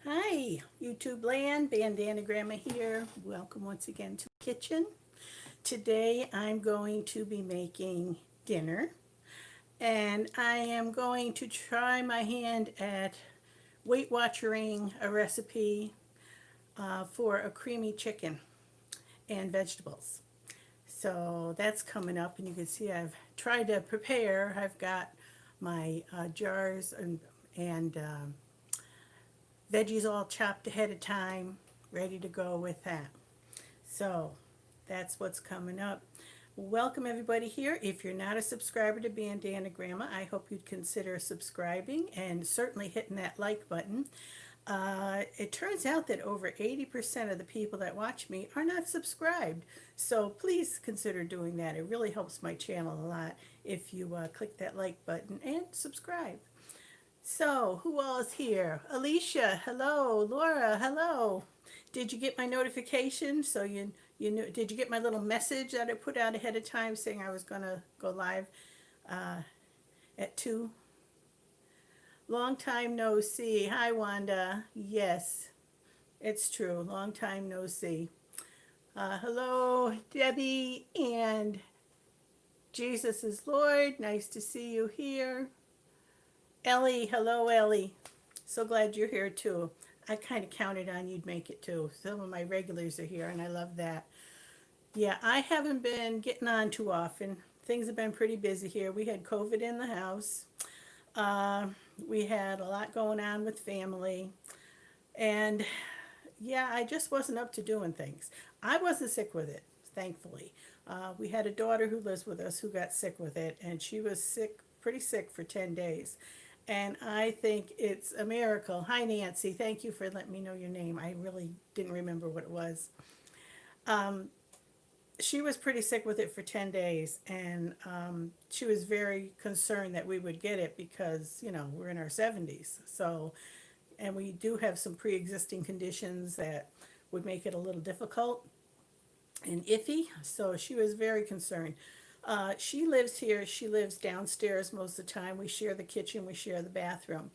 Hi, YouTube land, Bandana Gramma here. Welcome once again to the kitchen. Today I'm going to be making dinner, and I am going to try my hand at Weight Watchering a recipe for a creamy chicken and vegetables. So that's coming up, and you can see I've tried to prepare. I've got my jars and veggies all chopped ahead of time, ready to go with that. So that's what's coming up. Welcome everybody here. If you're not a subscriber to Bandana Gramma, I hope you'd consider subscribing and certainly hitting that like button. It turns out that over 80% of the people that watch me are not subscribed. So please consider doing that. It really helps my channel a lot if you click that like button and subscribe. So, who all is here? Alicia, hello. Laura, hello. Did you get my notification? So you knew, did you get my little message that I put out ahead of time saying I was going to go live at 2? Long time no see. Hi, Wanda. Yes, it's true. Long time no see. Hello, Debbie and Jesus is Lord. Nice to see you here. Ellie, hello, Ellie. So glad you're here too. I kind of counted on you'd make it too. Some of my regulars are here, and I love that. Yeah, I haven't been getting on too often. Things have been pretty busy here. We had COVID in the house. Uh, we had a lot going on with family. And yeah, I just wasn't up to doing things. I wasn't sick with it, thankfully. We had a daughter who lives with us who got sick with it, and she was sick, pretty sick for 10 days. And I think it's a miracle. Hi, Nancy. Thank you for letting me know your name. I really didn't remember what it was. She was pretty sick with it for 10 days, and she was very concerned that we would get it because, you know, we're in our 70s. So, and we do have some pre-existing conditions that would make it a little difficult and iffy. So she was very concerned. She lives here. She lives downstairs most of the time. We share the kitchen. We share the bathroom.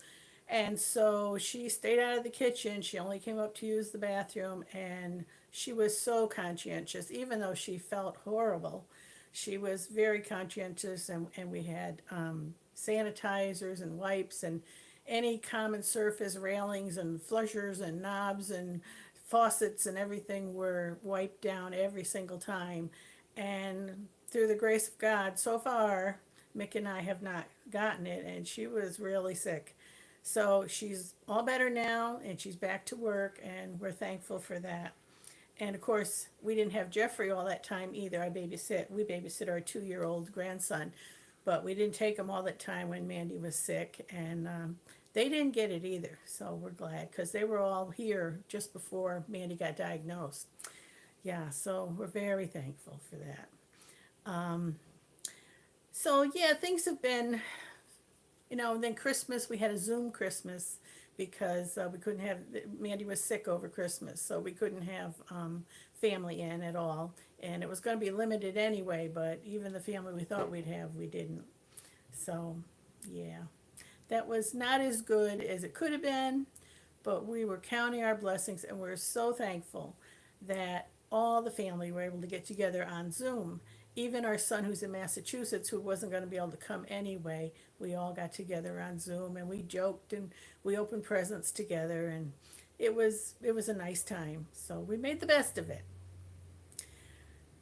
And so she stayed out of the kitchen. She only came up to use the bathroom, and she was so conscientious. Even though she felt horrible, she was very conscientious, and we had sanitizers and wipes and any common surface railings and flushers and knobs and faucets and everything were wiped down every single time. And through the grace of God, so far, Mick and I have not gotten it, and she was really sick. So she's all better now, and she's back to work, and we're thankful for that. And of course, we didn't have Jeffrey all that time either. We babysit our 2-year-old grandson, but we didn't take him all that time when Mandy was sick, and they didn't get it either. So we're glad because they were all here just before Mandy got diagnosed. Yeah, so we're very thankful for that. So yeah, things have been, you know, then Christmas, we had a Zoom Christmas because we couldn't have, Mandy was sick over Christmas, so we couldn't have family in at all. And it was going to be limited anyway, but even the family we thought we'd have, we didn't. So yeah, that was not as good as it could have been, but we were counting our blessings, and we're so thankful that all the family were able to get together on Zoom. Even our son who's in Massachusetts, who wasn't going to be able to come anyway, we all got together on Zoom, and we joked and we opened presents together, and it was a nice time. So we made the best of it.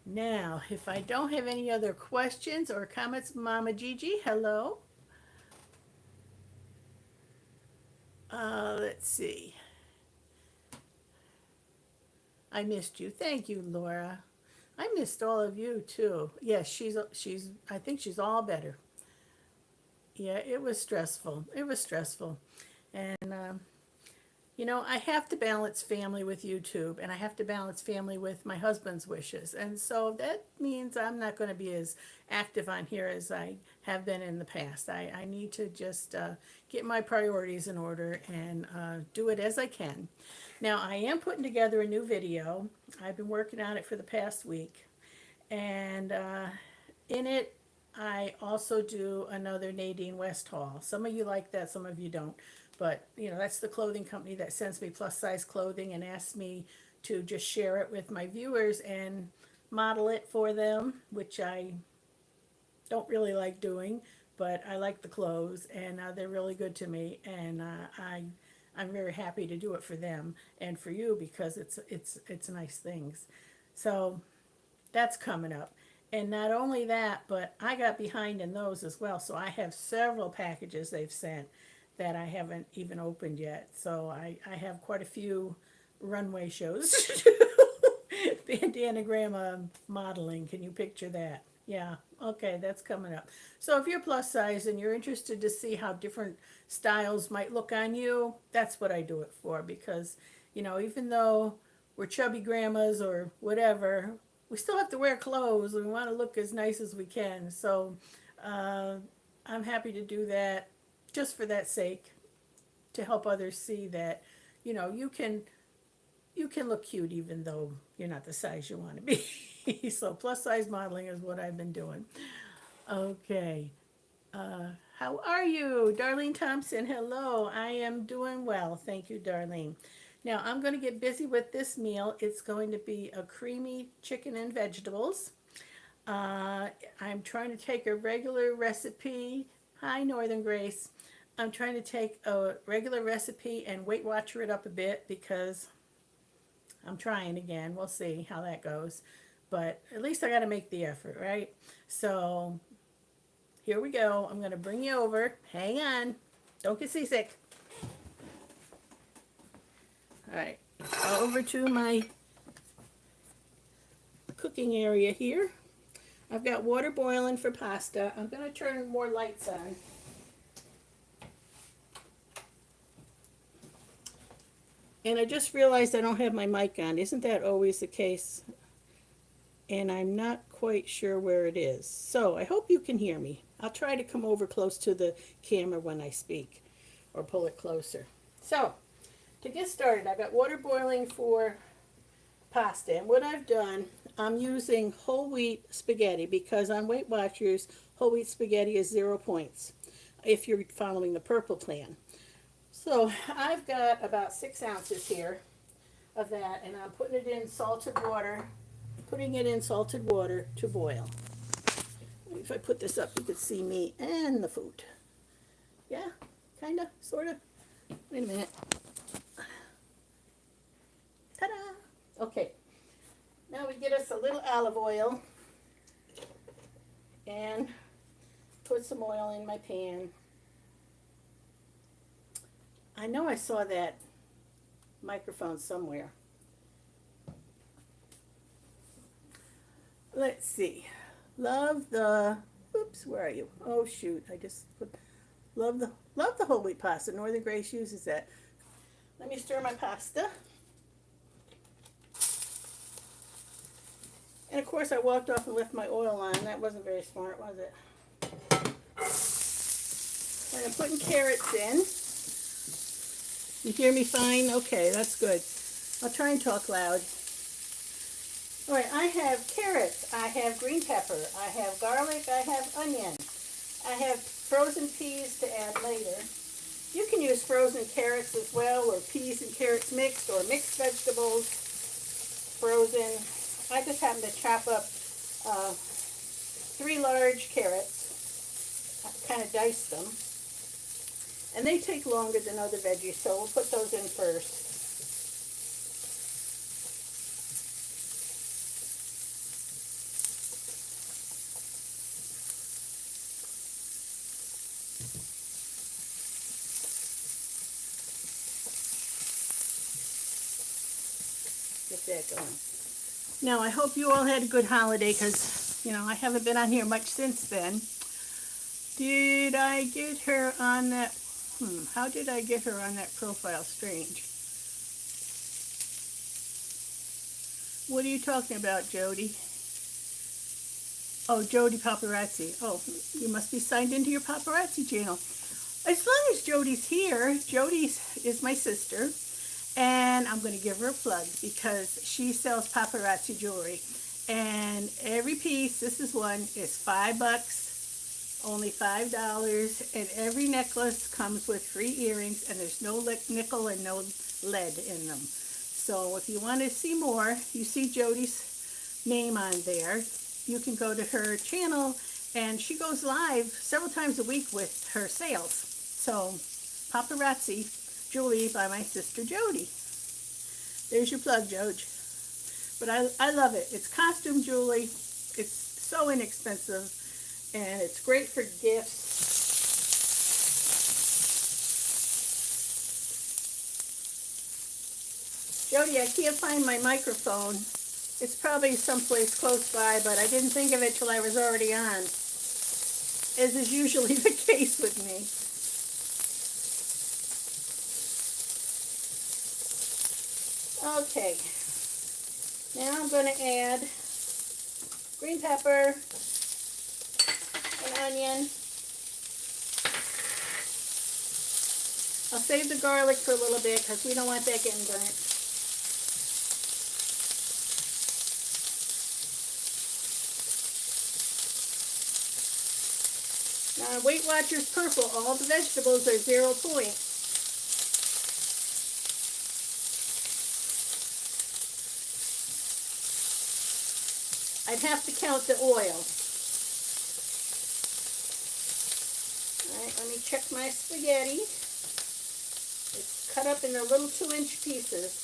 Now, if I don't have any other questions or comments, Mama Gigi, hello. Let's see. I missed you. Thank you, Laura. I missed all of you too. Yes, she's I think she's all better. Yeah, it was stressful. It was stressful. And you know, I have to balance family with YouTube, and I have to balance family with my husband's wishes. And so that means I'm not going to be as active on here as I have been in the past. I need to just get my priorities in order and do it as I can. Now, I am putting together a new video. I've been working on it for the past week. And in it, I also do another Nadine West haul. Some of you like that, some of you don't. But, you know, that's the clothing company that sends me plus size clothing and asks me to just share it with my viewers and model it for them, which I don't really like doing, but I like the clothes, and they're really good to me, and I'm very happy to do it for them and for you because it's nice things. So that's coming up. And not only that, but I got behind in those as well. So I have several packages they've sent that I haven't even opened yet. So I have quite a few runway shows to do. Bandana Gramma modeling. Can you picture that? Yeah. Okay, that's coming up. So if you're plus size and you're interested to see how different styles might look on you, that's what I do it for. Because, you know, even though we're chubby grandmas or whatever, we still have to wear clothes. We want to look as nice as we can. So uh, I'm happy to do that just for that sake, to help others see that, you know, you can look cute even though you're not the size you want to be. So plus size modeling is what I've been doing. Okay. How are you? Darlene Thompson, hello. I am doing well. Thank you, Darlene. Now I'm going to get busy with this meal. It's going to be a creamy chicken and vegetables. I'm trying to take a regular recipe. Hi, Northern Grace. I'm trying to take a regular recipe and Weight Watcher it up a bit because I'm trying again. We'll see how that goes. But at least I got to make the effort, right? So here we go. I'm going to bring you over. Hang on. Don't get seasick. All right. Over to my cooking area here. I've got water boiling for pasta. I'm going to turn more lights on. And I just realized I don't have my mic on. Isn't that always the case? And I'm not quite sure where it is. So I hope you can hear me. I'll try to come over close to the camera when I speak or pull it closer. So to get started, I got water boiling for pasta. And what I've done, I'm using whole wheat spaghetti because on Weight Watchers, whole wheat spaghetti is 0 points if you're following the purple plan. So I've got about 6 ounces here of that, and I'm putting it in salted water, to boil. If I put this up, you could see me and the food. Yeah, kind of, sort of. Wait a minute. Ta-da! Okay. Now we get us a little olive oil and put some oil in my pan. I know I saw that microphone somewhere. Let's see. Love the, oops, where are you? Oh shoot, I just put, love the whole wheat pasta. Northern Grace uses that. Let me stir my pasta. And of course I walked off and left my oil on. That wasn't very smart, was it? I'm putting carrots in. You hear me fine? Okay, that's good. I'll try and talk loud. All right, I have carrots, I have green pepper, I have garlic, I have onion. I have frozen peas to add later. You can use frozen carrots as well, or peas and carrots mixed, or mixed vegetables, frozen. I just happen to chop up 3 large carrots. I kind of dice them. And they take longer than other veggies, so we'll put those in first. Get that going. Now, I hope you all had a good holiday because, you know, I haven't been on here much since then. Did I get her on that? How did I get her on that profile? Strange. What are you talking about, Jody? Oh, Jody Paparazzi. Oh, you must be signed into your paparazzi channel. As long as Jody's here, Jody is my sister, and I'm going to give her a plug because she sells paparazzi jewelry. And every piece, this is one, is $5 only $5, and every necklace comes with free earrings, and there's no nickel and no lead in them. So if you want to see more, you see Jody's name on there. You can go to her channel, and she goes live several times a week with her sales. So Paparazzi Jewelry by my sister Jody. There's your plug, Jode. But I love it. It's costume jewelry. It's so inexpensive, and it's great for gifts. Jody, I can't find my microphone. It's probably someplace close by, but I didn't think of it till I was already on, as is usually the case with me. Okay, now I'm going to add green pepper, an onion. I'll save the garlic for a little bit because we don't want that getting burnt. Now, Weight Watchers Purple, all the vegetables are 0 point. I'd have to count the oil. Alright, let me check my spaghetti. It's cut up into little 2-inch pieces.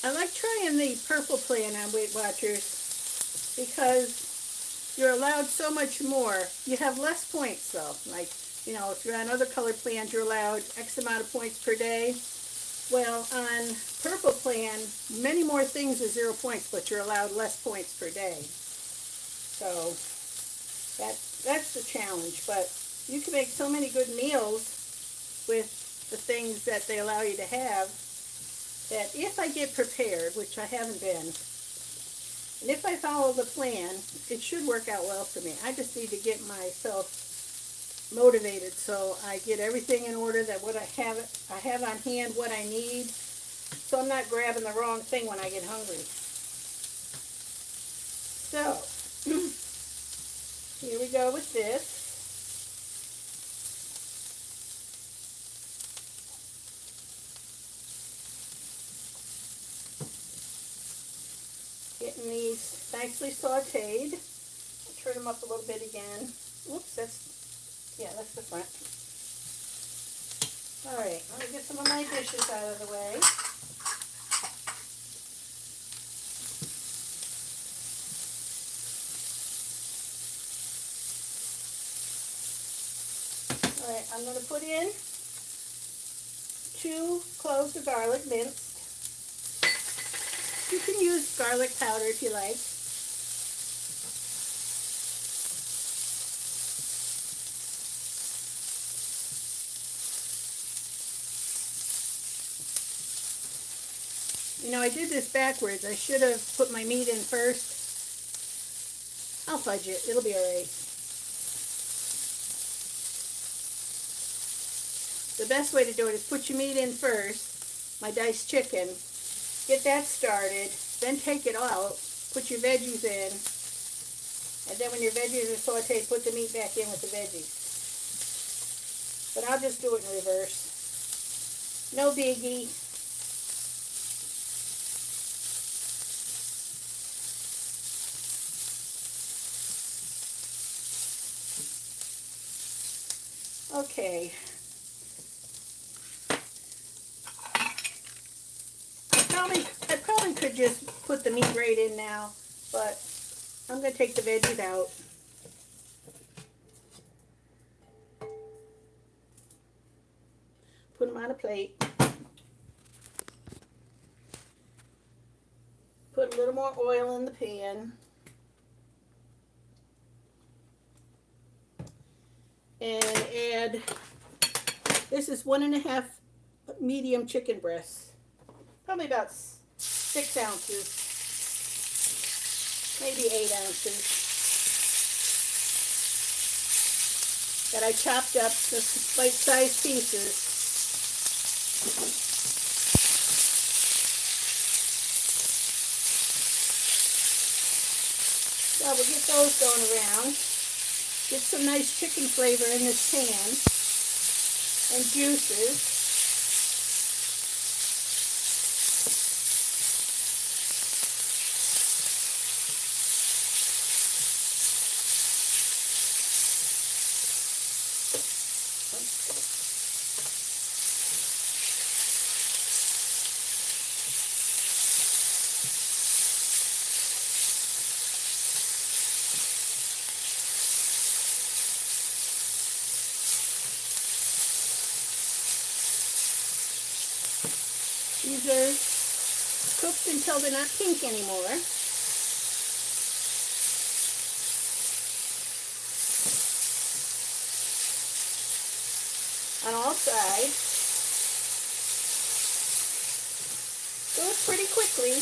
I like trying the purple plan on Weight Watchers because you're allowed so much more. You have less points though. Like, you know, if you're on other color plans, you're allowed X amount of points per day. Well, on purple plan, many more things are 0 points, but you're allowed less points per day. So that's the challenge. But you can make so many good meals with the things that they allow you to have, that if I get prepared, which I haven't been, and if I follow the plan, it should work out well for me. I just need to get myself motivated so I get everything in order, that what I have on hand what I need, so I'm not grabbing the wrong thing when I get hungry. So here we go with this. Getting these nicely sauteed. I'll turn them up a little bit again. Oops, that's the front. Alright, let me get some of my dishes out of the way. Alright, I'm going to put in 2 cloves of garlic minced. You can use garlic powder if you like. You know, I did this backwards. I should have put my meat in first. I'll fudge it. It'll be alright. The best way to do it is put your meat in first, my diced chicken, get that started, then take it out, put your veggies in, and then when your veggies are sauteed, put the meat back in with the veggies. But I'll just do it in reverse. No biggie. Okay. I probably could just put the meat right in now, but I'm going to take the veggies out. Put them on a plate. Put a little more oil in the pan. And add, this is 1.5 medium chicken breasts. Probably about 6 ounces, maybe 8 ounces, that I chopped up to bite-sized pieces. So we'll get those going around. Get some nice chicken flavor in this pan and juices. These are cooked until they're not pink anymore. On all sides. Do it pretty quickly.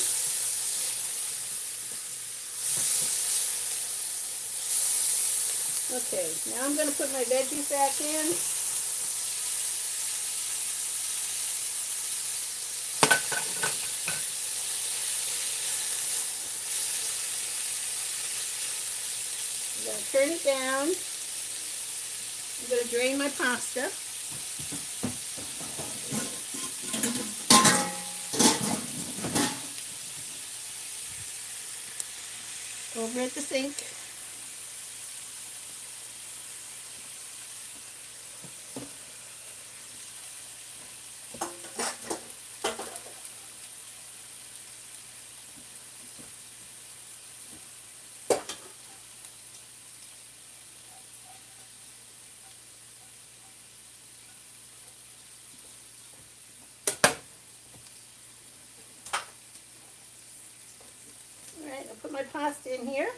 Okay, now I'm going to put my veggies back in. I'm going to turn it down. I'm going to drain my pasta. Over at the sink. Alright, I'll put my pasta in here.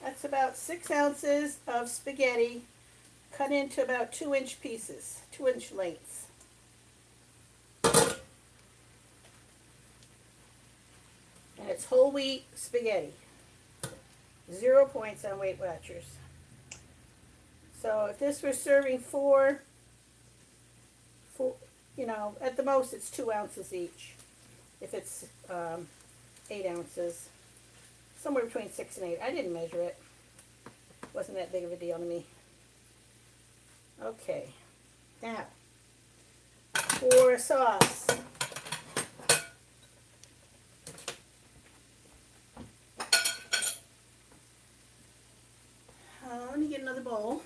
That's about 6 ounces of spaghetti cut into about 2-inch pieces, 2-inch lengths. And it's whole wheat spaghetti. 0 points on Weight Watchers. So if this were serving four, you know, at the most it's 2 ounces each. If it's 8 ounces. Somewhere between 6 and 8. I didn't measure it. Wasn't that big of a deal to me. Okay. Now, for sauce. Let me get another bowl.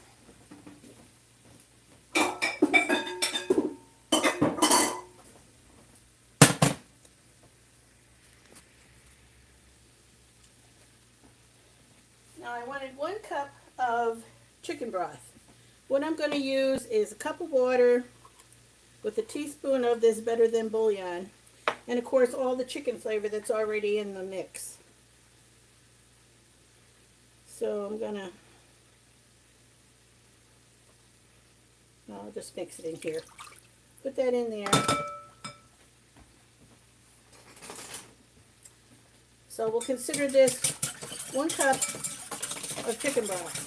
Now I wanted 1 cup of chicken broth. What I'm going to use is a cup of water with a teaspoon of this Better Than bouillon, and of course all the chicken flavor that's already in the mix. So I'm gonna, I'll just mix it in here. Put that in there. So we'll consider this 1 cup of chicken broth.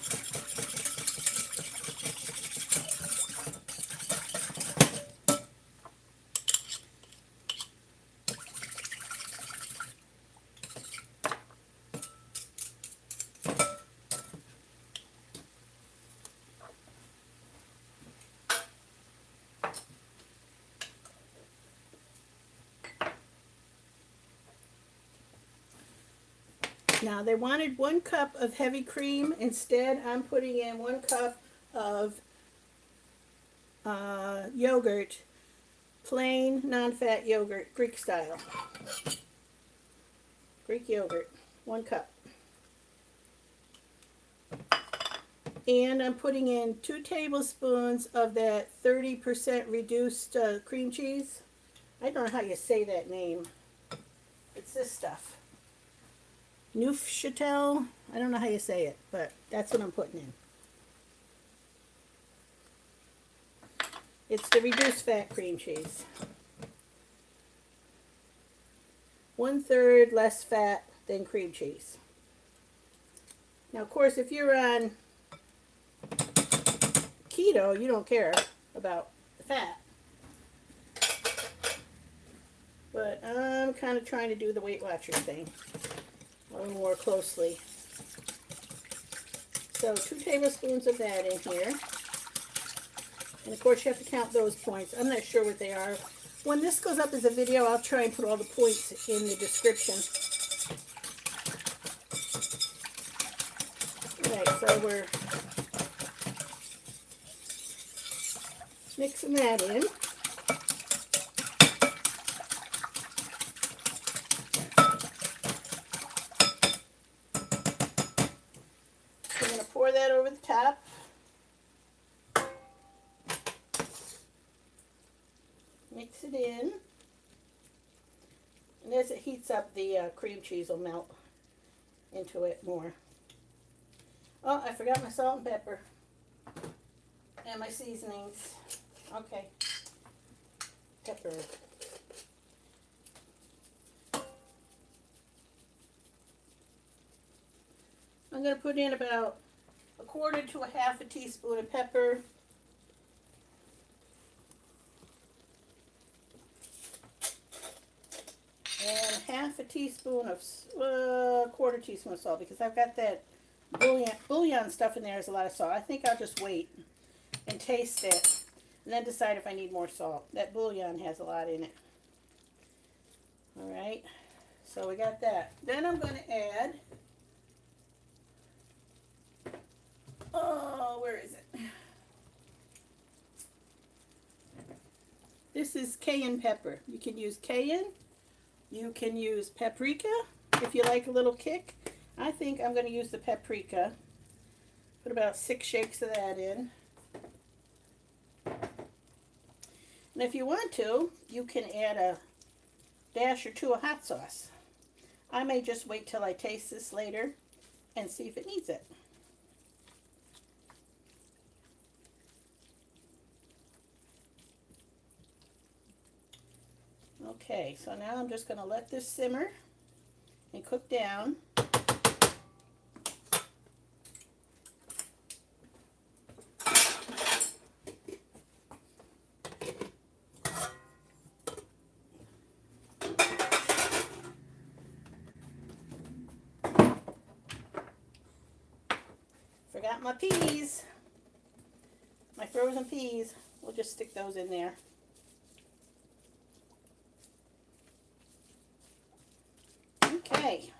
Now they wanted 1 cup of heavy cream. Instead, I'm putting in 1 cup of yogurt, plain non-fat yogurt, Greek style. Greek yogurt, 1 cup. And I'm putting in 2 tablespoons of that 30% reduced cream cheese. I don't know how you say that name. It's this stuff. Neufchatel, I don't know how you say it, but that's what I'm putting in. It's the reduced fat cream cheese. 1/3 less fat than cream cheese. Now, of course, if you're on keto, you don't care about the fat. But I'm kind of trying to do the Weight Watchers thing a little more closely. So 2 tablespoons of that in here. And of course you have to count those points. I'm not sure what they are. When this goes up as a video, I'll try and put all the points in the description. Alright, so we're mixing that in. I'm going to pour that over the top. Mix it in. And as it heats up, the cream cheese will melt into it more. Oh, I forgot my salt and pepper. And my seasonings. Okay. Pepper. I'm going to put in about 1/4 to 1/2 teaspoon of pepper. And 1/2 teaspoon of, 1/4 teaspoon of salt, because I've got that bouillon stuff in there. There's a lot of salt. I think I'll just wait and taste it and then decide if I need more salt. That bouillon has a lot in it. Alright, so we got that. Then I'm going to add, where is it? This is cayenne pepper. You can use cayenne. You can use paprika if you like a little kick. I think I'm going to use the paprika. Put about 6 shakes of that in. And if you want to, you can add a dash or 2 of hot sauce. I may just wait till I taste this later and see if it needs it. Okay, so now I'm just going to let this simmer and cook down. Forgot my peas, my frozen peas. We'll just stick those in there. Okay,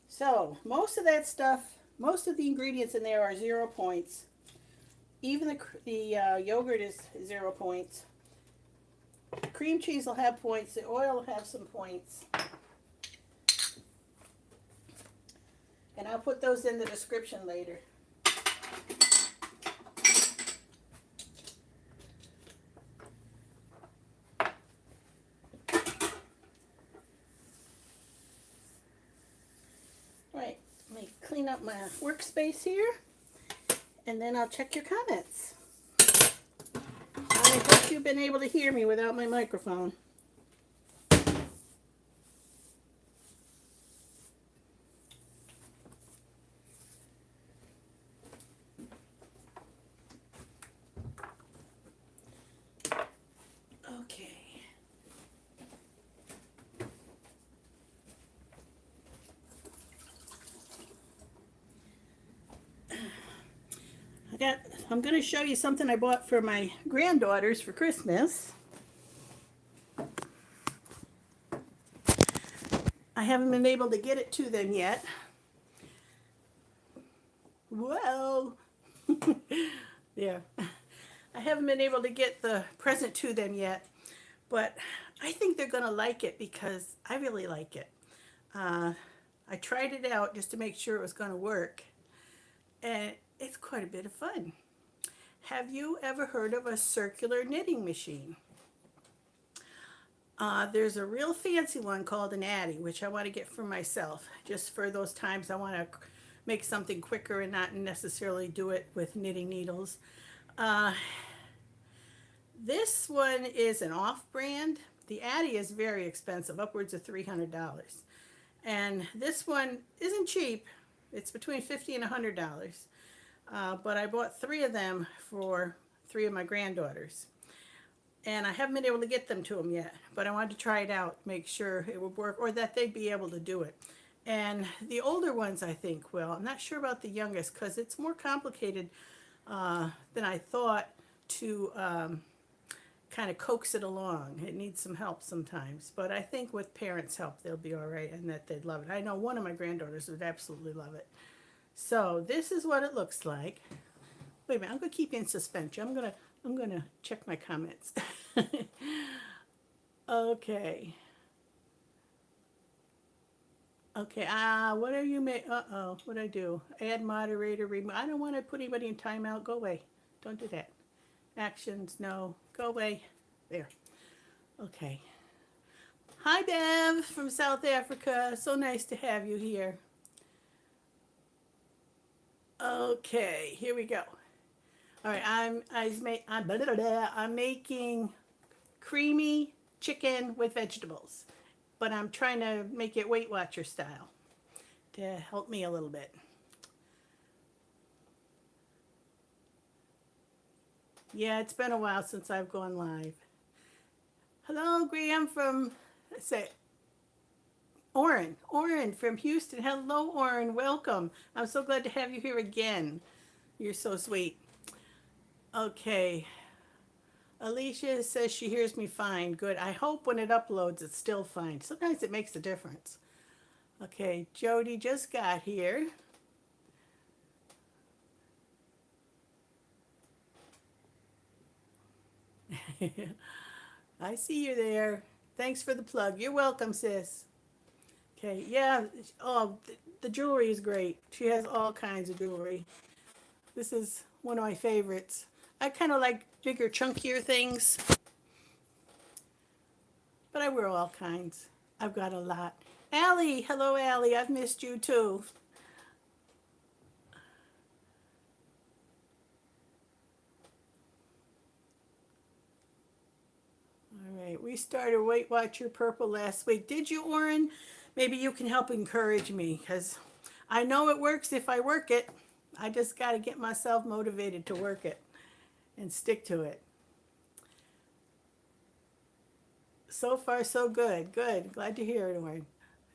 so most of that stuff, most of the ingredients in there are 0 points. Even the yogurt is 0 points. Cream cheese will have points. The oil will have some points. And I'll put those in the description later. Right, let me clean up my workspace here, and then I'll check your comments. I hope you've been able to hear me without my microphone. Okay. I'm going to show you something I bought for my granddaughters for Christmas. I haven't been able to get it to them yet. Whoa! Yeah. I haven't been able to get the present to them yet, but I think they're going to like it because I really like it. I tried it out just to make sure it was going to work, and it's quite a bit of fun. Have you ever heard of a circular knitting machine? There's a real fancy one called an Addy, which I want to get for myself, just for those times I want to make something quicker and not necessarily do it with knitting needles. This one is an off-brand, The Addy is very expensive, upwards of $300. And this one isn't cheap. It's between $50 and $100. But I bought 3 of them for 3 of my granddaughters. And I haven't been able to get them to them yet, but I wanted to try it out, make sure it would work, or that they'd be able to do it. And the older ones, I think, will. I'm not sure about the youngest, because it's more complicated than I thought to kind of coax it along. It needs some help sometimes, but I think with parents' help, they'll be all right, and that they'd love it. I know one of my granddaughters would absolutely love it. So this is what it looks like. Wait a minute, I'm going to keep you in suspense. I'm gonna check my comments. Okay. Okay, what are you what'd I do? Add moderator, remove. I don't want to put anybody in timeout. Go away. Don't do that. Actions, no. Go away. There. Okay. Hi, Bev from South Africa. So nice to have you here. Okay, here we go. All right, I'm making creamy chicken with vegetables, but I'm trying to make it Weight Watcher style to help me a little bit. Yeah, it's been a while since I've gone live. Hello, Graham from, say, Oren from Houston. Hello, Oren, welcome. I'm so glad to have you here again. You're so sweet. Okay. Alicia says she hears me fine. Good. I hope when it uploads, it's still fine. Sometimes it makes a difference. Okay, Jody just got here. I see you there. Thanks for the plug. You're welcome, sis. Okay, yeah. Oh, the jewelry is great. She has all kinds of jewelry. This is one of my favorites. I kind of like bigger, chunkier things, but I wear all kinds. I've got a lot. Allie, hello, Allie. I've missed you too. All right, we started Weight Watcher Purple last week. Did you, Oren? Maybe you can help encourage me, because I know it works if I work it. I just got to get myself motivated to work it and stick to it. So far, so good. Good. Glad to hear it, Oren.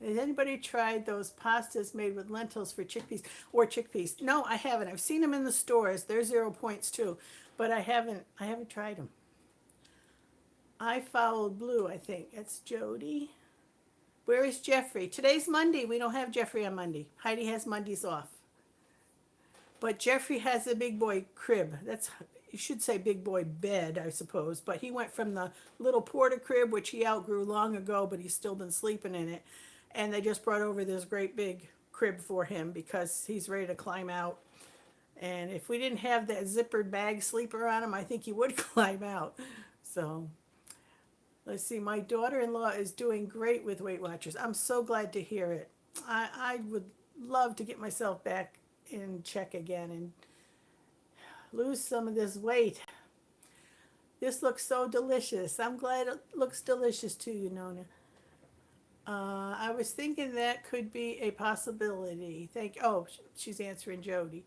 Has anybody tried those pastas made with lentils for chickpeas or chickpeas? No, I haven't. I've seen them in the stores. They're 0 points too, but I haven't tried them. I followed blue, I think. That's Jody. Where is Jeffrey? Today's Monday. We don't have Jeffrey on Monday. Heidi has Mondays off. But Jeffrey has a big boy crib. That's, you should say big boy bed, I suppose. But he went from the little porta crib, which he outgrew long ago, but he's still been sleeping in it. And they just brought over this great big crib for him because he's ready to climb out. And if we didn't have that zippered bag sleeper on him, I think he would climb out. So let's see. My daughter-in-law is doing great with Weight Watchers. I'm so glad to hear it. I would love to get myself back in check again and lose some of this weight. This looks so delicious. I'm glad it looks delicious to you, Nona. I was thinking that could be a possibility. She's answering Jody.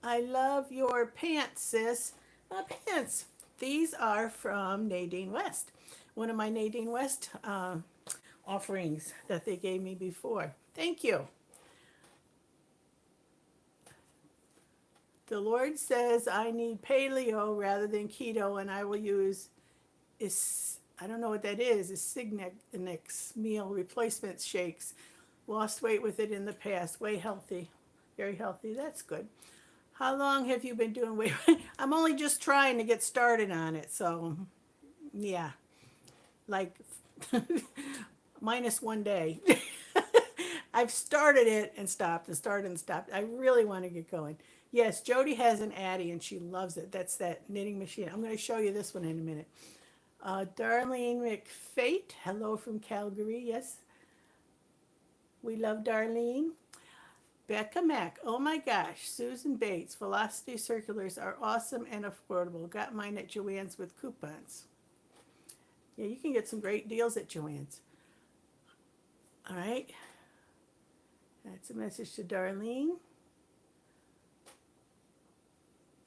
I love your pants, sis. Pants. These are from Nadine West. One of my Nadine West offerings that they gave me before. Thank you. The Lord says I need paleo rather than keto, and I will use I don't know what that is Signex meal replacement shakes. Lost weight with it in the past. Way healthy. Very healthy. That's good. How long have you been doing weight? I'm only just trying to get started on it. So, yeah. Like, minus 1 day. I've started it and stopped and started and stopped. I really want to get going. Yes, Jody has an Addy and she loves it. That's that knitting machine. I'm going to show you this one in a minute. Darlene McFate, hello from Calgary. Yes, we love Darlene. Becca Mack, oh my gosh, Susan Bates, Velocity Circulars are awesome and affordable. Got mine at Joann's with coupons. Yeah, you can get some great deals at Joann's. All right. That's a message to Darlene.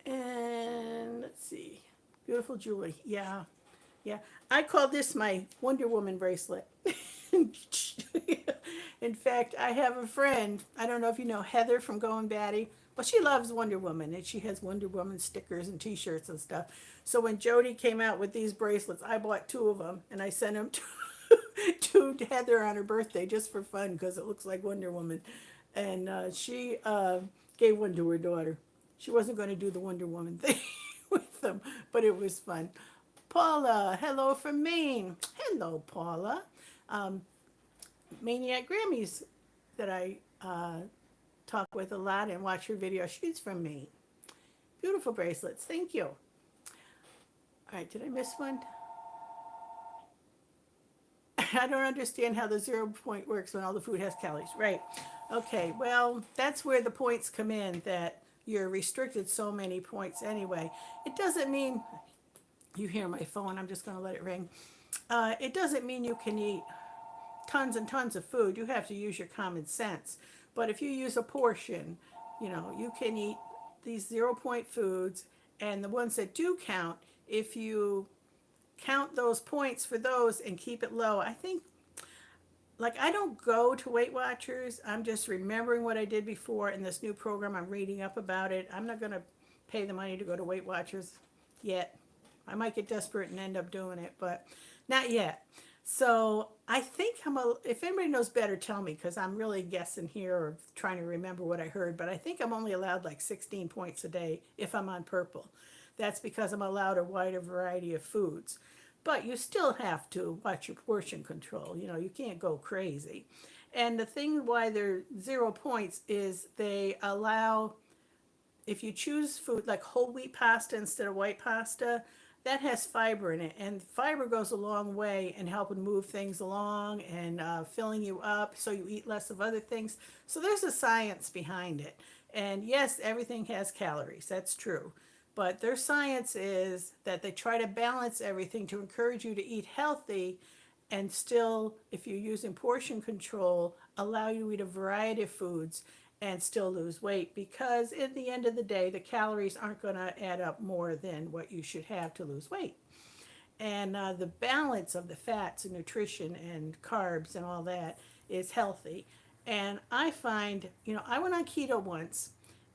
And let's see. Beautiful jewelry. Yeah. Yeah. I call this my Wonder Woman bracelet. In fact, I have a friend. I don't know if you know Heather from Going Batty. Well, she loves Wonder Woman and she has Wonder Woman stickers and t shirts and stuff. So when Jody came out with these bracelets, I bought two of them and I sent them to Heather on her birthday just for fun because it looks like Wonder Woman. And she gave one to her daughter. She wasn't going to do the Wonder Woman thing with them, but it was fun. Paula, hello from Maine. Hello, Paula. Maniac Grammys that I talk with a lot and watch her video. She's from Maine. Beautiful bracelets. Thank you. All right, did I miss one? I don't understand how the 0 point works when all the food has calories. Right. Okay, well, that's where the points come in, that you're restricted so many points anyway. It doesn't mean, you hear my phone, I'm just going to let it ring. It doesn't mean you can eat tons and tons of food. You have to use your common sense. But if you use a portion, you can eat these 0 point foods, and the ones that do count, if you count those points for those and keep it low. I think, like, I don't go to Weight Watchers. I'm just remembering what I did before in this new program. I'm reading up about it. I'm not going to pay the money to go to Weight Watchers yet. I might get desperate and end up doing it, but not yet. So I think if anybody knows better, tell me, because I'm really guessing here or trying to remember what I heard, but I think I'm only allowed like 16 points a day if I'm on purple. That's because I'm allowed a wider variety of foods. But you still have to watch your portion control. You can't go crazy. And the thing why they're 0 points is they allow, if you choose food like whole wheat pasta instead of white pasta, that has fiber in it. And fiber goes a long way in helping move things along and filling you up so you eat less of other things. So there's a science behind it. And yes, everything has calories. That's true. But their science is that they try to balance everything to encourage you to eat healthy and still, if you're using portion control, allow you to eat a variety of foods and still lose weight, because at the end of the day, the calories aren't going to add up more than what you should have to lose weight. And the balance of the fats and nutrition and carbs and all that is healthy. And I find, I went on keto once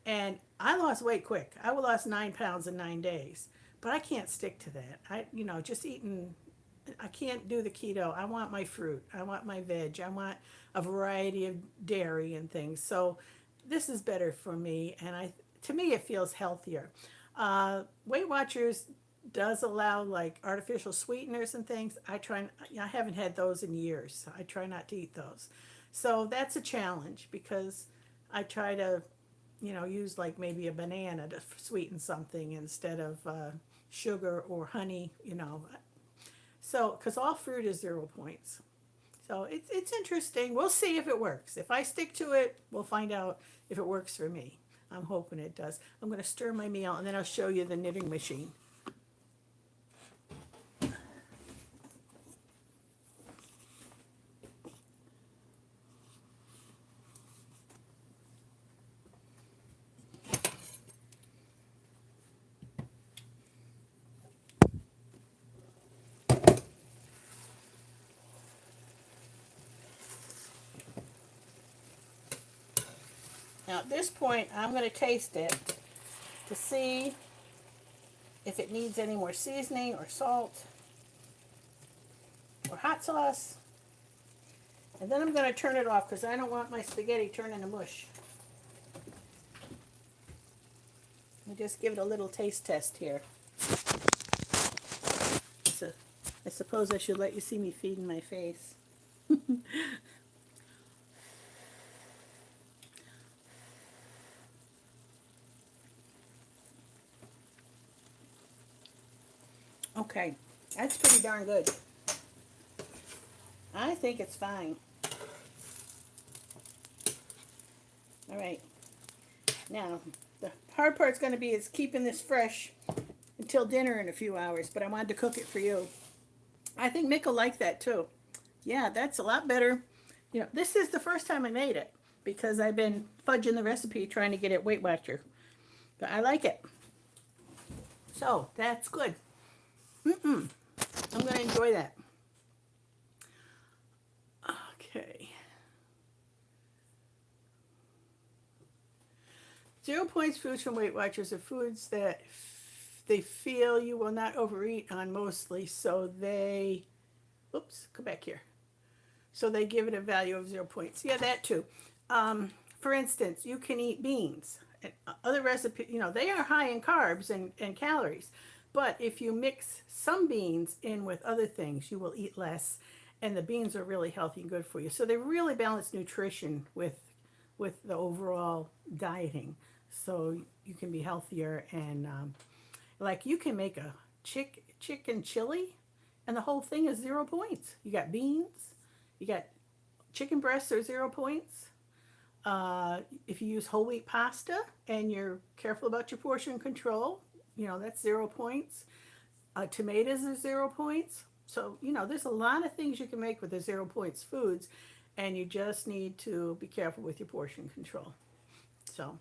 and I lost weight quick. I lost 9 pounds in 9 days, but I can't stick to that. Just eating, I can't do the keto. I want my fruit. I want my veg. I want a variety of dairy and things. So this is better for me, and to me it feels healthier. Weight Watchers does allow like artificial sweeteners and things. I haven't had those in years. I try not to eat those. So that's a challenge because I try to, use like maybe a banana to sweeten something instead of sugar or honey, So, because all fruit is 0 points. So it's interesting. We'll see if it works. If I stick to it, we'll find out if it works for me. I'm hoping it does. I'm going to stir my meal and then I'll show you the knitting machine. Now at this point, I'm going to taste it to see if it needs any more seasoning or salt or hot sauce. And then I'm going to turn it off because I don't want my spaghetti turning to mush. Let me just give it a little taste test here. So I suppose I should let you see me feeding my face. Okay, that's pretty darn good. I think it's fine. All right. Now, the hard part's going to be is keeping this fresh until dinner in a few hours, but I wanted to cook it for you. I think Mick will like that too. Yeah, that's a lot better. You know, this is the first time I made it because I've been fudging the recipe trying to get it Weight Watcher. But I like it. So that's good. I'm going to enjoy that. Okay. 0 points foods from Weight Watchers are foods that they feel you will not overeat on mostly, so they, oops, come back here. So they give it a value of 0 points. Yeah, that too. For instance, you can eat beans. Other recipes, you know, they are high in carbs and calories. But if you mix some beans in with other things, you will eat less. And the beans are really healthy and good for you. So they really balance nutrition with the overall dieting. So you can be healthier and like you can make a chicken chili and the whole thing is 0 points. You got beans, you got chicken breasts are 0 points. If you use whole wheat pasta and you're careful about your portion control, you know, that's 0 points. Tomatoes are 0 points. So, you know, there's a lot of things you can make with the 0 points foods, and you just need to be careful with your portion control. So,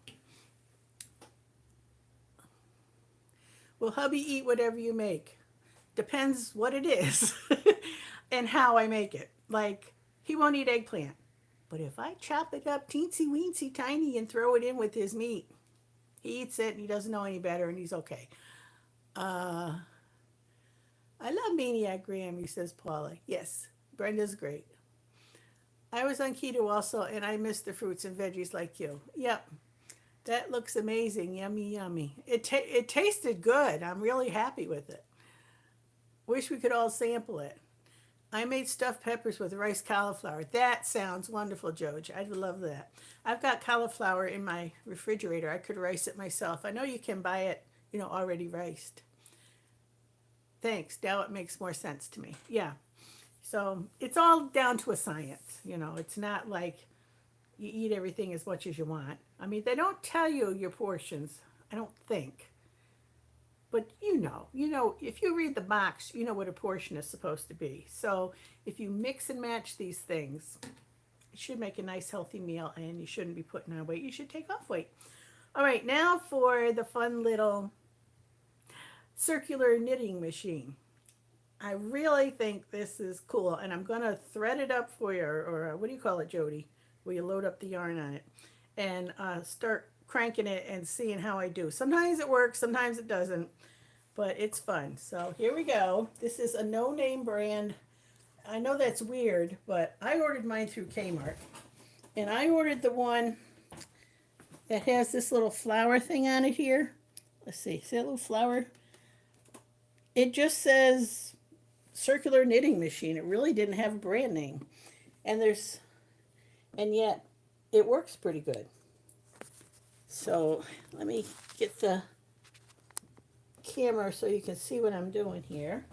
will hubby eat whatever you make? Depends what it is and how I make it. Like, he won't eat eggplant. But if I chop it up teensy weensy tiny and throw it in with his meat, he eats it and he doesn't know any better and he's okay. I love Maniac Grammy, says Paula. Yes, Brenda's great. I was on keto also and I missed the fruits and veggies like you. Yep, that looks amazing. Yummy, yummy. It tasted good. I'm really happy with it. Wish we could all sample it. I made stuffed peppers with rice cauliflower. That sounds wonderful, George. I'd love that. I've got cauliflower in my refrigerator. I could rice it myself. I know you can buy it, you know, already riced. Thanks. Now it makes more sense to me. Yeah. So it's all down to a science. You know, it's not like you eat everything as much as you want. I mean, they don't tell you your portions, I don't think. But you know, if you read the box, you know what a portion is supposed to be. So if you mix and match these things, it should make a nice healthy meal and you shouldn't be putting on weight. You should take off weight. All right, now for the fun little circular knitting machine. I really think this is cool and I'm going to thread it up for you, or what do you call it, Jody? Where you load up the yarn on it and start cranking it and seeing how I do. Sometimes it works, sometimes it doesn't, but it's fun. So here we go. This is a no-name brand. I know that's weird, but I ordered mine through K-Mart. And I ordered the one that has this little flower thing on it here. Let's see that little flower? It just says circular knitting machine. It really didn't have a brand name. And yet it works pretty good. So let me get the camera so you can see what I'm doing here.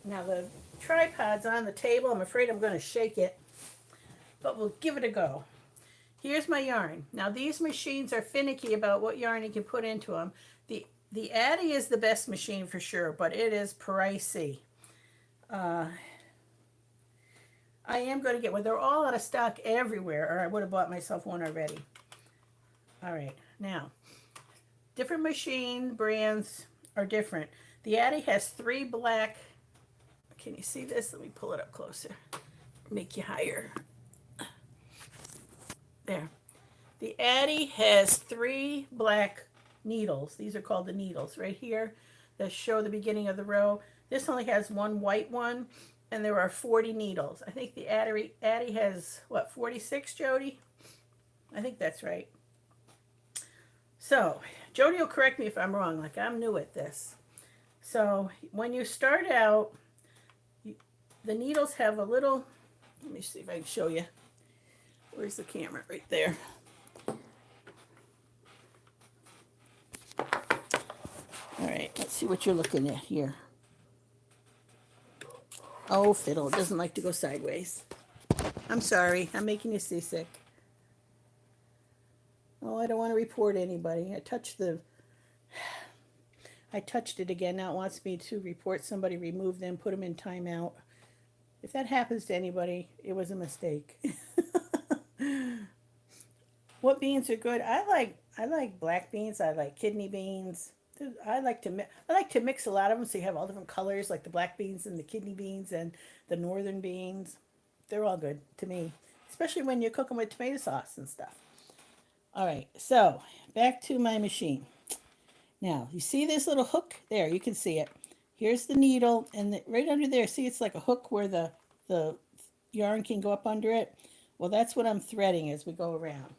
Now the tripod's on the table. I'm afraid I'm going to shake it, but we'll give it a go. Here's my yarn. Now these machines are finicky about what yarn you can put into them. The Addy is the best machine for sure, but it is pricey. I am going to get one. They're all out of stock everywhere, or I would have bought myself one already. All right, now, different machine brands are different. The Addy has 3 black, can you see this? Let me pull it up closer, make you higher. There. The Addy has 3 black needles. These are called the needles right here that show the beginning of the row. This only has 1 white one, and there are 40 needles. I think the Addy has, what, 46, Jody? I think that's right. So, Jody will correct me if I'm wrong, like I'm new at this. So, when you start out, the needles have a little, let me see if I can show you. Where's the camera? Right there. All right, let's see what you're looking at here. Oh, fiddle, it doesn't like to go sideways. I'm sorry, I'm making you seasick. Oh, I don't want to report anybody. I I touched it again. Now it wants me to report somebody, remove them, put them in timeout. If that happens to anybody, it was a mistake. What beans are good? I like black beans. I like kidney beans. I like to mix a lot of them so you have all different colors, like the black beans and the kidney beans and the northern beans. They're all good to me, especially when you cook them with tomato sauce and stuff. All right, so back to my machine. Now, you see this little hook there? You can see it. Here's the needle, and right under there, see it's like a hook where the yarn can go up under it. Well, that's what I'm threading as we go around.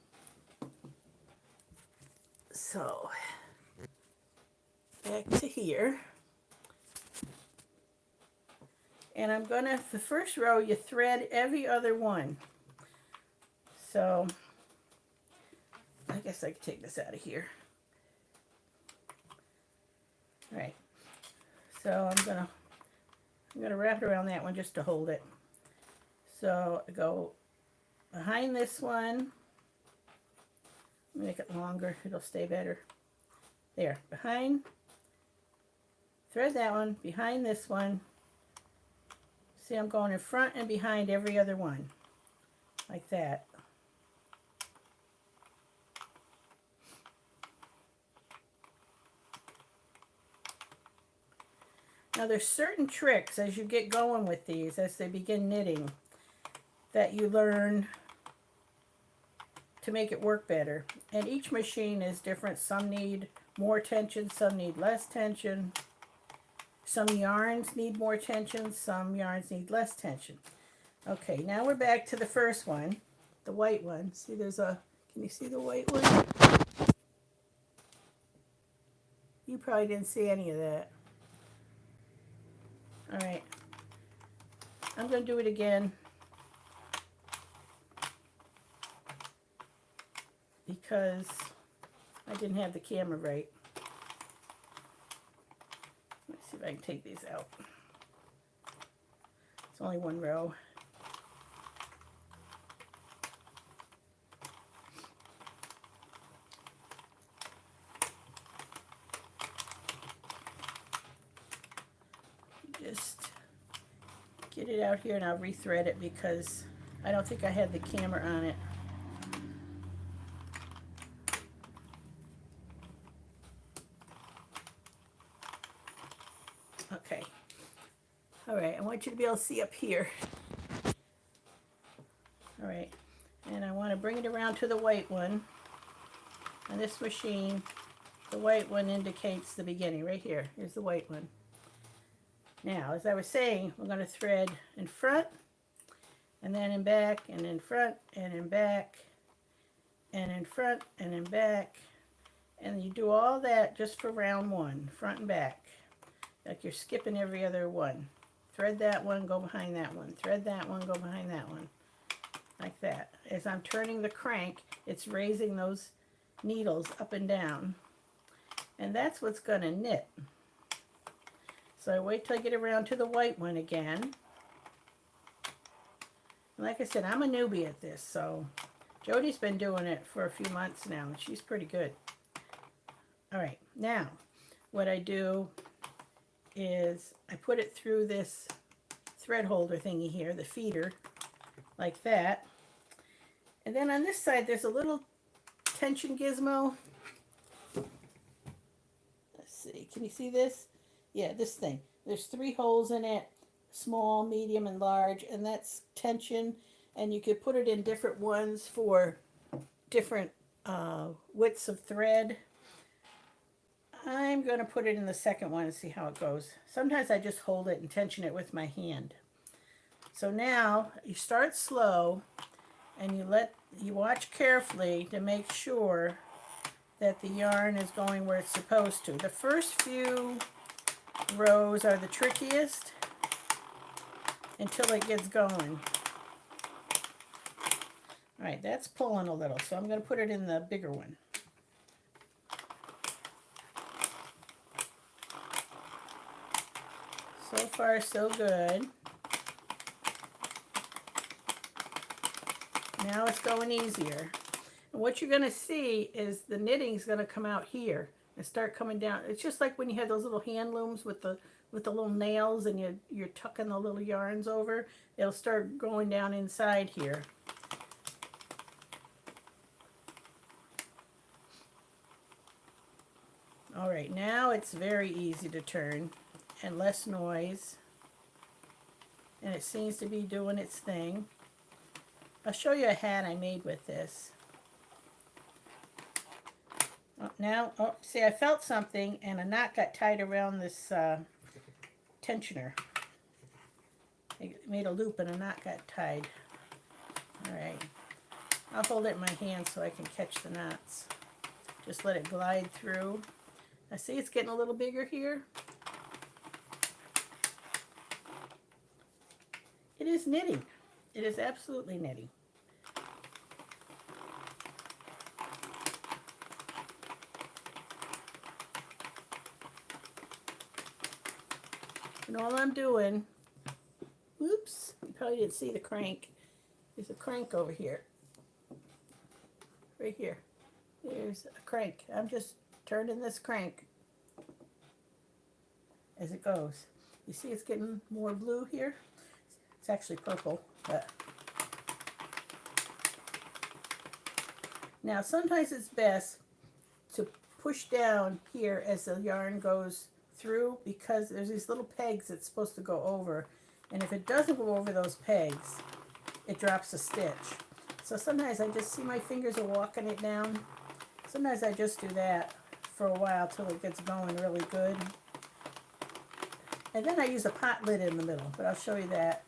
So, back to here. And I'm gonna, the first row, you thread every other one. So, I guess I could take this out of here. All right. So I'm gonna wrap it around that one just to hold it. So I go behind this one. Make it longer, it'll stay better. There, behind. Thread that one, behind this one. See, I'm going in front and behind every other one, like that. Now there's certain tricks as you get going with these, as they begin knitting, that you learn to make it work better. And each machine is different. Some need more tension, some need less tension. Some yarns need more tension, some yarns need less tension. Okay, now we're back to the first one, the white one. See, there's a, can you see the white one? You probably didn't see any of that. All right, I'm going to do it again because I didn't have the camera right. Let's see if I can take these out. It's only one row. Just get it out here and I'll rethread it because I don't think I had the camera on it. Okay. All right, I want you to be able to see up here. All right, and I want to bring it around to the white one. On this machine, the white one indicates the beginning. Right here, here's the white one. Now, as I was saying, we're going to thread in front, and then in back, and in front, and in back, and in front, and in back. And you do all that just for round one, front and back. Like you're skipping every other one. Thread that one, go behind that one. Thread that one, go behind that one. Like that. As I'm turning the crank, it's raising those needles up and down. And that's what's going to knit. So I wait till I get around to the white one again. Like I said, I'm a newbie at this, so Jody's been doing it for a few months now, and she's pretty good. All right, now what I do is I put it through this thread holder thingy here, the feeder, like that. And then on this side, there's a little tension gizmo. Let's see, can you see this? Yeah, this thing. There's 3 holes in it, small, medium, and large, and that's tension. And you could put it in different ones for different widths of thread. I'm going to put it in the second one and see how it goes. Sometimes I just hold it and tension it with my hand. So now you start slow and you watch carefully to make sure that the yarn is going where it's supposed to. The first few rows are the trickiest until it gets going. All right, that's pulling a little, so I'm going to put it in the bigger one. So far, so good. Now it's going easier. And what you're going to see is the knitting is going to come out here. and start coming down. It's just like when you have those little hand looms with the little nails, and you're tucking the little yarns over. It'll start going down inside here. All right, now it's very easy to turn and less noise. And it seems to be doing its thing. I'll show you a hat I made with this. Oh, now, oh, see, I felt something and a knot got tied around this tensioner. It made a loop and a knot got tied. All right, I'll hold it in my hand so I can catch the knots. Just let it glide through. I see it's getting a little bigger here. It is knitting. It is absolutely knitting. And all I'm doing, whoops, you probably didn't see the crank. There's a crank over here. Right here. There's a crank. I'm just turning this crank as it goes. You see it's getting more blue here? It's actually purple, but now sometimes it's best to push down here as the yarn goes through, because there's these little pegs it's supposed to go over, and if it doesn't go over those pegs, it drops a stitch. So sometimes I just see my fingers are walking it down. Sometimes I just do that for a while till it gets going really good. And then I use a pot lid in the middle, but I'll show you that.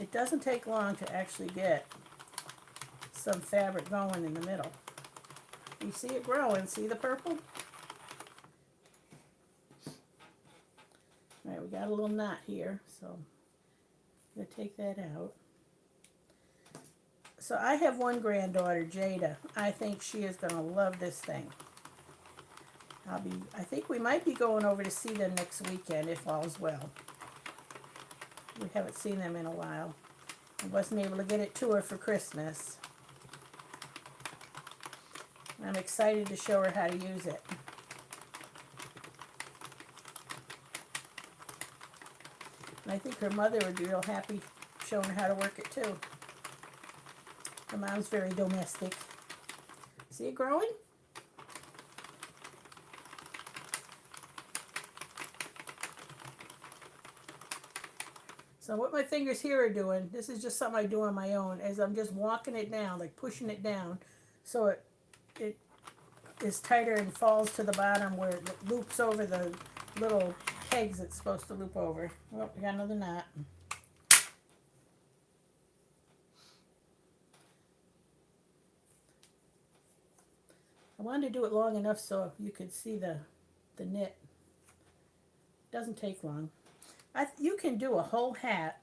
It doesn't take long to actually get some fabric going in the middle. You see it growing, see the purple? All right, we got a little knot here, so I'm going to take that out. So I have one granddaughter, Jada. I think she is going to love this thing. I think we might be going over to see them next weekend if all's well. We haven't seen them in a while. I wasn't able to get it to her for Christmas. I'm excited to show her how to use it. And I think her mother would be real happy showing her how to work it too. Her mom's very domestic. See it growing? So what my fingers here are doing, this is just something I do on my own, is I'm just walking it down, like pushing it down, so it is tighter and falls to the bottom where it loops over the little pegs it's supposed to loop over. Oh, we got another knot. I wanted to do it long enough so you could see the knit. It doesn't take long. You can do a whole hat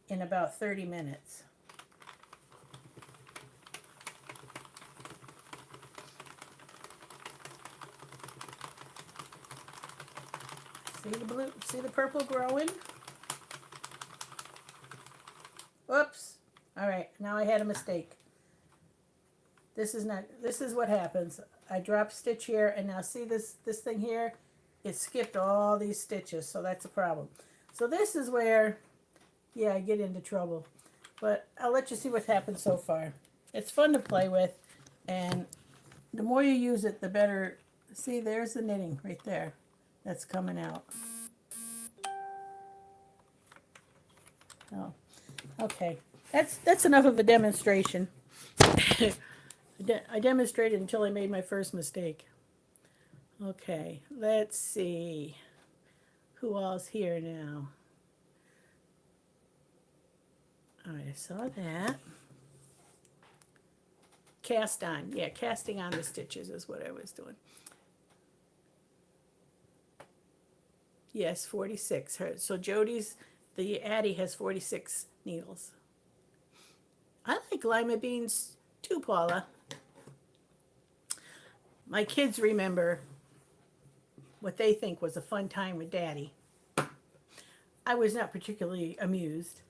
in about 30 minutes. See the blue, see the purple growing? Whoops. All right, now I had a mistake. This is what happens. I drop stitch here, and now see this thing here? It skipped all these stitches, so that's a problem. So this is where, yeah, I get into trouble. But I'll let you see what happened so far. It's fun to play with, and the more you use it, the better. See, there's the knitting right there. That's coming out. Oh, okay. That's enough of a demonstration. I demonstrated until I made my first mistake. Okay, let's see who all's here now. All right, I saw that. Cast on. Yeah, casting on the stitches is what I was doing. Yes, 46. So Jody's, the Addie has 46 needles. I like lima beans too, Paula. My kids remember what they think was a fun time with Daddy. I was not particularly amused.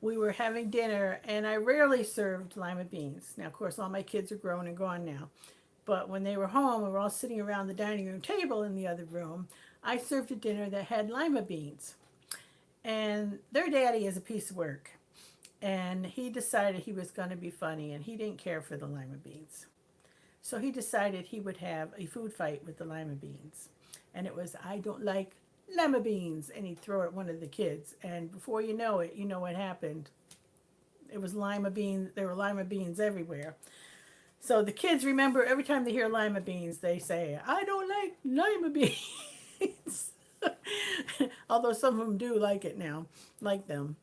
We were having dinner, and I rarely served lima beans. Now, of course, all my kids are grown and gone now. But when they were home, we were all sitting around the dining room table in the other room. I served a dinner that had lima beans. And their daddy is a piece of work. And he decided he was going to be funny, and he didn't care for the lima beans. So he decided he would have a food fight with the lima beans. And it was, I don't like lima beans. And he'd throw it at one of the kids. And before you know it, you know what happened. It was lima beans. There were lima beans everywhere. So the kids remember every time they hear lima beans, they say, I don't like lima beans. Although some of them do like it now, like them.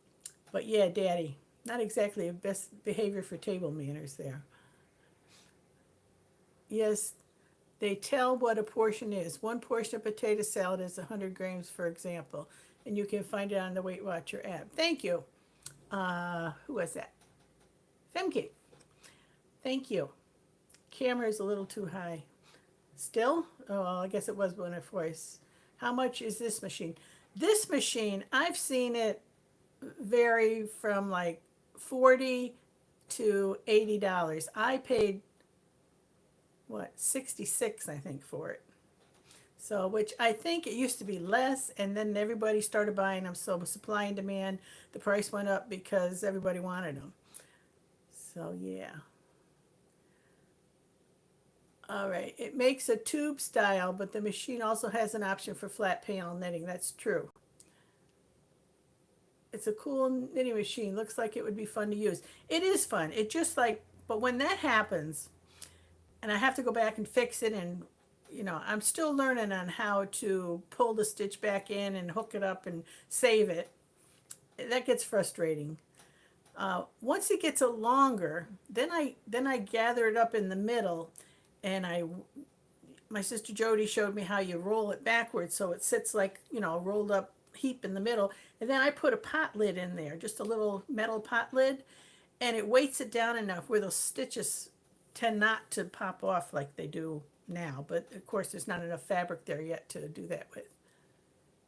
But yeah, Daddy, not exactly the best behavior for table manners there. Yes, they tell what a portion is. One portion of potato salad is 100 grams, for example. And you can find it on the Weight Watcher app. Thank you. Who was that? Femke. Thank you. Camera is a little too high. Still? Oh, well, I guess it was when I voice. How much is this machine? This machine, I've seen it vary from like $40 to $80. I paid, what, 66 I think for it. So, which I think it used to be less, and then everybody started buying them. So supply and demand, the price went up because everybody wanted them. So yeah. All right, it makes a tube style, but the machine also has an option for flat panel knitting. That's true. It's a cool knitting machine. Looks like it would be fun to use. It is fun. It just like, but when that happens, and I have to go back and fix it, and I'm still learning on how to pull the stitch back in and hook it up and save it. That gets frustrating. Once it gets a longer, then I gather it up in the middle, and my sister Jody showed me how you roll it backwards so it sits like a rolled up heap in the middle, and then I put a pot lid in there, just a little metal pot lid, and it weights it down enough where those stitches tend not to pop off like they do now, but of course there's not enough fabric there yet to do that with.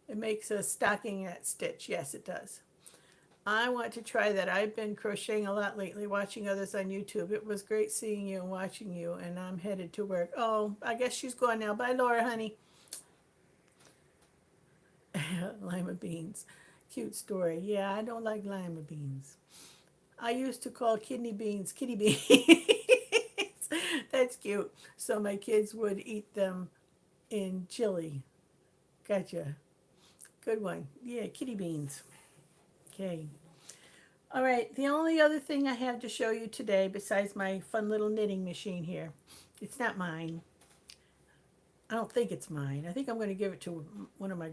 It makes a stockinette stitch. Yes, it does. I want to try that. I've been crocheting a lot lately, watching others on YouTube. It was great seeing you and watching you, and I'm headed to work. Oh, I guess she's gone now. Bye, Laura, honey. Lima beans. Cute story. Yeah, I don't like lima beans. I used to call kidney beans kitty beans. That's cute. So my kids would eat them in chili. Gotcha. Good one. Yeah, kitty beans. Okay. All right, the only other thing I have to show you today, besides my fun little knitting machine here, it's not mine. I don't think it's mine. I think I'm going to give it to one of my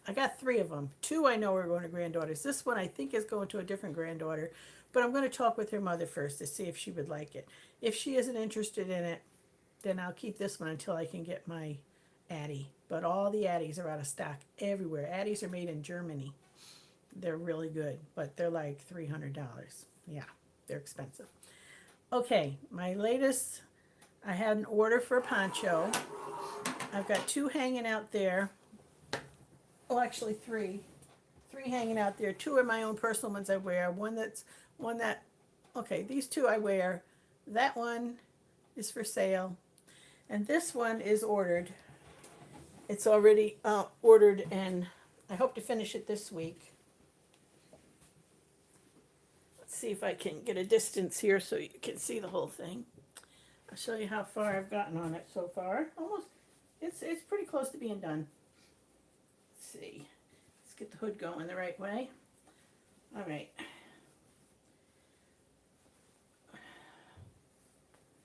I got 3 of them. 2 I know are going to granddaughters. This one I think is going to a different granddaughter, but I'm going to talk with her mother first to see if she would like it. If she isn't interested in it, then I'll keep this one until I can get my Addie. But all the Addies are out of stock everywhere. Addies are made in Germany. They're really good, but they're like $300. Yeah, they're expensive. Okay, my latest, I had an order for a poncho. I've got 2 hanging out there. Well, actually 3. 3 hanging out there. 2 are my own personal ones I wear. Okay, these 2 I wear. That one is for sale. And this one is ordered. It's already ordered, and I hope to finish it this week. See if I can get a distance here so you can see the whole thing. I'll show you how far I've gotten on it so far. Almost, it's pretty close to being done. Let's see. Let's get the hood going the right way. All right.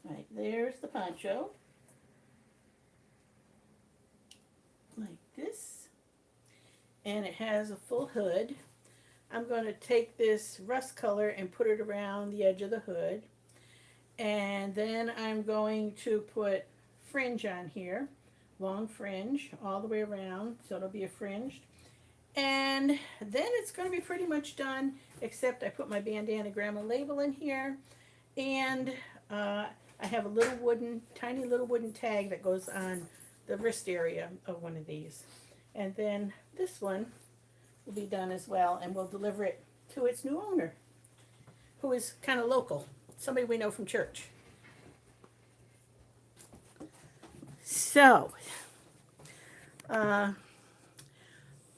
All right, there's the poncho. Like this. And it has a full hood. I'm going to take this rust color and put it around the edge of the hood. And then I'm going to put fringe on here. Long fringe all the way around, so it'll be a fringed. And then it's going to be pretty much done, except I put my Bandana Gramma label in here. And I have a tiny little wooden tag that goes on the wrist area of one of these. And then this one will be done as well, and we'll deliver it to its new owner, who is kind of local, somebody we know from church. So, on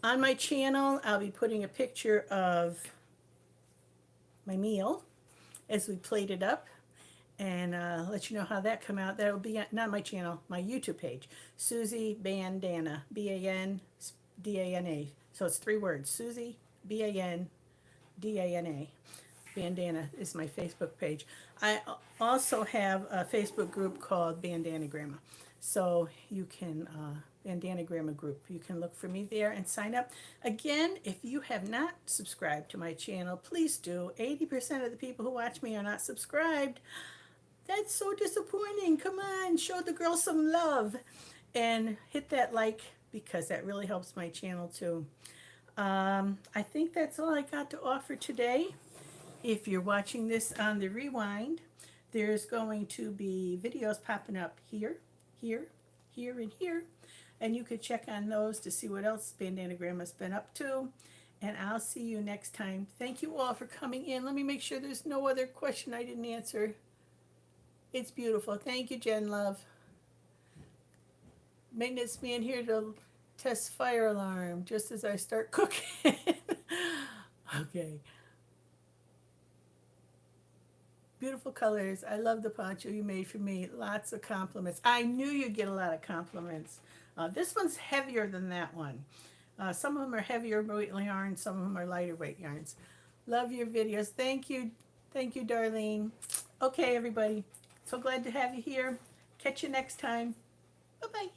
my channel, I'll be putting a picture of my meal as we plate it up, and let you know how that come out. That'll be not my channel, my YouTube page, Susie Bandana, Bandana. So it's 3 words, Susie Bandana. Bandana is my Facebook page. I also have a Facebook group called Bandana Gramma. So you can, Bandana Gramma group, you can look for me there and sign up. Again, if you have not subscribed to my channel, please do. 80% of the people who watch me are not subscribed. That's so disappointing. Come on, show the girl some love. And hit that like, because that really helps my channel too. I think that's all I got to offer today. If you're watching this on the rewind, there's going to be videos popping up here, here, here, and here. And you could check on those to see what else Bandana Gramma's been up to. And I'll see you next time. Thank you all for coming in. Let me make sure there's no other question I didn't answer. It's beautiful. Thank you, Jen Love. Maintenance man here to test fire alarm just as I start cooking. Okay. Beautiful colors. I love the poncho you made for me. Lots of compliments. I knew you'd get a lot of compliments. This one's heavier than that one. Some of them are heavier weight yarns. Some of them are lighter weight yarns. Love your videos. Thank you. Thank you, Darlene. Okay, everybody. So glad to have you here. Catch you next time. Bye-bye.